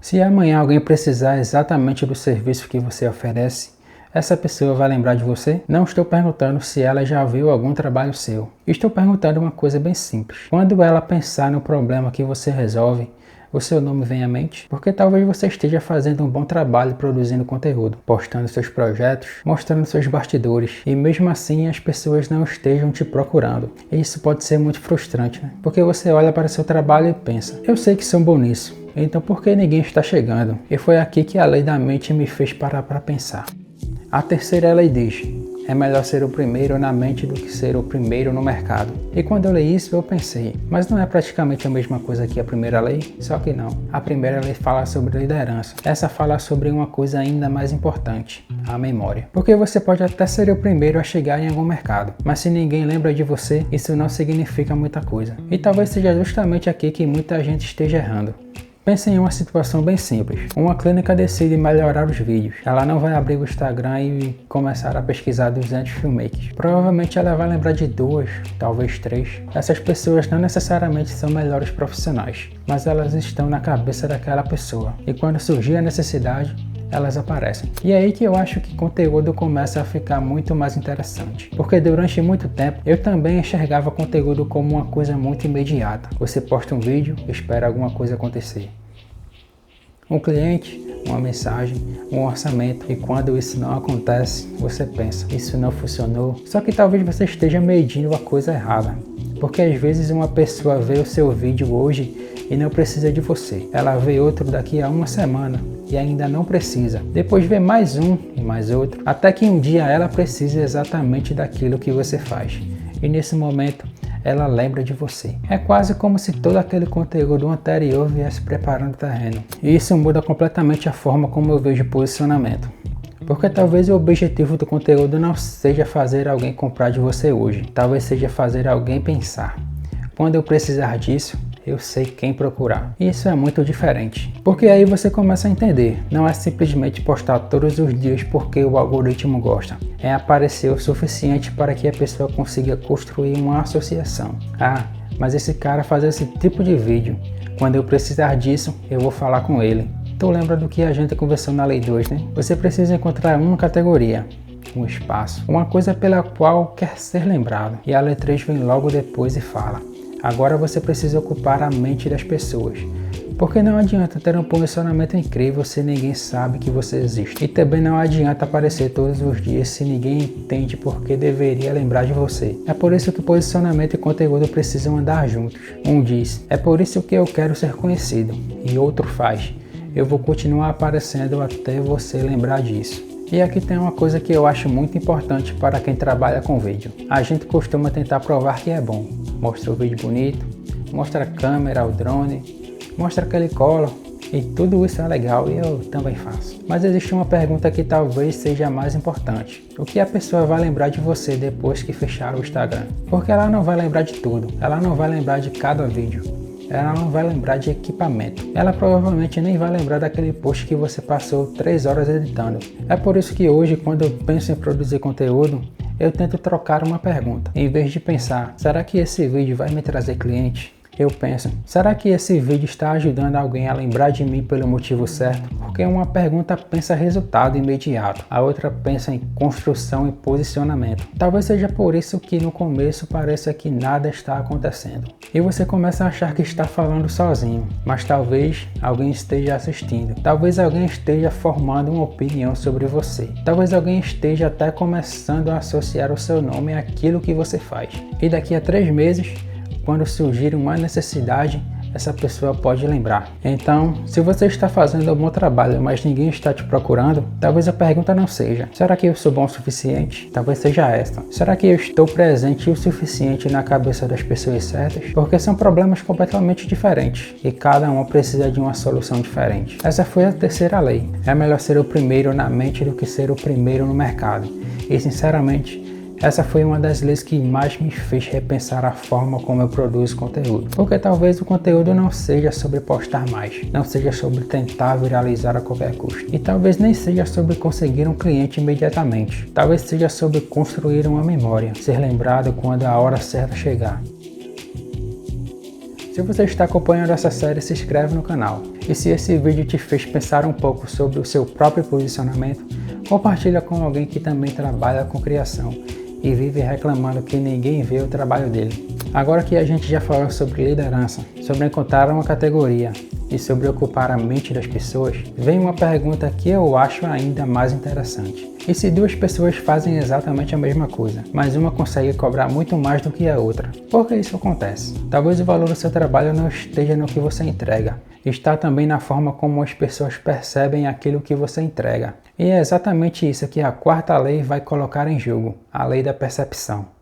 Se amanhã alguém precisar exatamente do serviço que você oferece, essa pessoa vai lembrar de você? Não estou perguntando se ela já viu algum trabalho seu. Estou perguntando uma coisa bem simples. Quando ela pensar no problema que você resolve, o seu nome vem à mente? Porque talvez você esteja fazendo um bom trabalho produzindo conteúdo, postando seus projetos, mostrando seus bastidores, e mesmo assim as pessoas não estejam te procurando. E isso pode ser muito frustrante, né? Porque você olha para seu trabalho e pensa, eu sei que sou bom nisso, então por que ninguém está chegando? E foi aqui que a lei da mente me fez parar para pensar. A terceira lei diz, é melhor ser o primeiro na mente do que ser o primeiro no mercado. E quando eu li isso eu pensei, mas não é praticamente a mesma coisa que a primeira lei? Só que não. A primeira lei fala sobre liderança. Essa fala sobre uma coisa ainda mais importante, a memória. Porque você pode até ser o primeiro a chegar em algum mercado, mas se ninguém lembra de você, isso não significa muita coisa. E talvez seja justamente aqui que muita gente esteja errando. Pense em uma situação bem simples. Uma clínica decide melhorar os vídeos. Ela não vai abrir o Instagram e começar a pesquisar 200 filmmakers. Provavelmente ela vai lembrar de 2, talvez 3. Essas pessoas não necessariamente são melhores profissionais, mas elas estão na cabeça daquela pessoa. E quando surgir a necessidade, elas aparecem. E é aí que eu acho que conteúdo começa a ficar muito mais interessante. Porque durante muito tempo eu também enxergava conteúdo como uma coisa muito imediata. Você posta um vídeo e espera alguma coisa acontecer. Um cliente, uma mensagem, um orçamento, e quando isso não acontece, você pensa, isso não funcionou. Só que talvez você esteja medindo a coisa errada. Porque às vezes uma pessoa vê o seu vídeo hoje e não precisa de você. Ela vê outro daqui a uma semana e ainda não precisa. Depois vê mais um e mais outro, até que um dia ela precisa exatamente daquilo que você faz. E nesse momento, ela lembra de você. É quase como se todo aquele conteúdo anterior viesse preparando o terreno. E isso muda completamente a forma como eu vejo posicionamento. Porque talvez o objetivo do conteúdo não seja fazer alguém comprar de você hoje. Talvez seja fazer alguém pensar. Quando eu precisar disso, eu sei quem procurar. Isso é muito diferente. Porque aí você começa a entender. Não é simplesmente postar todos os dias porque o algoritmo gosta. É aparecer o suficiente para que a pessoa consiga construir uma associação. Ah, mas esse cara faz esse tipo de vídeo. Quando eu precisar disso, eu vou falar com ele. Tu lembra do que a gente conversou na Lei 2, né? Você precisa encontrar uma categoria, um espaço, uma coisa pela qual quer ser lembrado. E a Lei 3 vem logo depois e fala, agora você precisa ocupar a mente das pessoas. Porque não adianta ter um posicionamento incrível se ninguém sabe que você existe. E também não adianta aparecer todos os dias se ninguém entende por que deveria lembrar de você. É por isso que posicionamento e conteúdo precisam andar juntos. Um diz, é por isso que eu quero ser conhecido. E outro faz, eu vou continuar aparecendo até você lembrar disso. E aqui tem uma coisa que eu acho muito importante para quem trabalha com vídeo. A gente costuma tentar provar que é bom. Mostra o vídeo bonito, mostra a câmera, o drone, mostra aquele colo, e tudo isso é legal e eu também faço. Mas existe uma pergunta que talvez seja a mais importante. O que a pessoa vai lembrar de você depois que fechar o Instagram? Porque ela não vai lembrar de tudo, ela não vai lembrar de cada vídeo. Ela não vai lembrar de equipamento. Ela provavelmente nem vai lembrar daquele post que você passou 3 horas editando. É por isso que hoje, quando eu penso em produzir conteúdo, eu tento trocar uma pergunta. Em vez de pensar, será que esse vídeo vai me trazer cliente? Eu penso, será que esse vídeo está ajudando alguém a lembrar de mim pelo motivo certo? Porque uma pergunta pensa resultado imediato, a outra pensa em construção e posicionamento. Talvez seja por isso que no começo pareça que nada está acontecendo. E você começa a achar que está falando sozinho, mas talvez alguém esteja assistindo. Talvez alguém esteja formando uma opinião sobre você. Talvez alguém esteja até começando a associar o seu nome àquilo que você faz. E daqui a 3 meses, quando surgir uma necessidade, essa pessoa pode lembrar. Então, se você está fazendo um bom trabalho, mas ninguém está te procurando, talvez a pergunta não seja, será que eu sou bom o suficiente? Talvez seja esta. Será que eu estou presente o suficiente na cabeça das pessoas certas? Porque são problemas completamente diferentes e cada uma precisa de uma solução diferente. Essa foi a terceira lei. É melhor ser o primeiro na mente do que ser o primeiro no mercado. E sinceramente, essa foi uma das leis que mais me fez repensar a forma como eu produzo conteúdo. Porque talvez o conteúdo não seja sobre postar mais, não seja sobre tentar viralizar a qualquer custo. E talvez nem seja sobre conseguir um cliente imediatamente. Talvez seja sobre construir uma memória, ser lembrado quando a hora certa chegar. Se você está acompanhando essa série, se inscreve no canal. E se esse vídeo te fez pensar um pouco sobre o seu próprio posicionamento, compartilha com alguém que também trabalha com criação e vive reclamando que ninguém vê o trabalho dele. Agora que a gente já falou sobre liderança, sobre encontrar uma categoria e sobre ocupar a mente das pessoas, vem uma pergunta que eu acho ainda mais interessante. E se duas pessoas fazem exatamente a mesma coisa, mas uma consegue cobrar muito mais do que a outra? Por que isso acontece? Talvez o valor do seu trabalho não esteja no que você entrega, está também na forma como as pessoas percebem aquilo que você entrega. E é exatamente isso que a quarta lei vai colocar em jogo, a lei da percepção.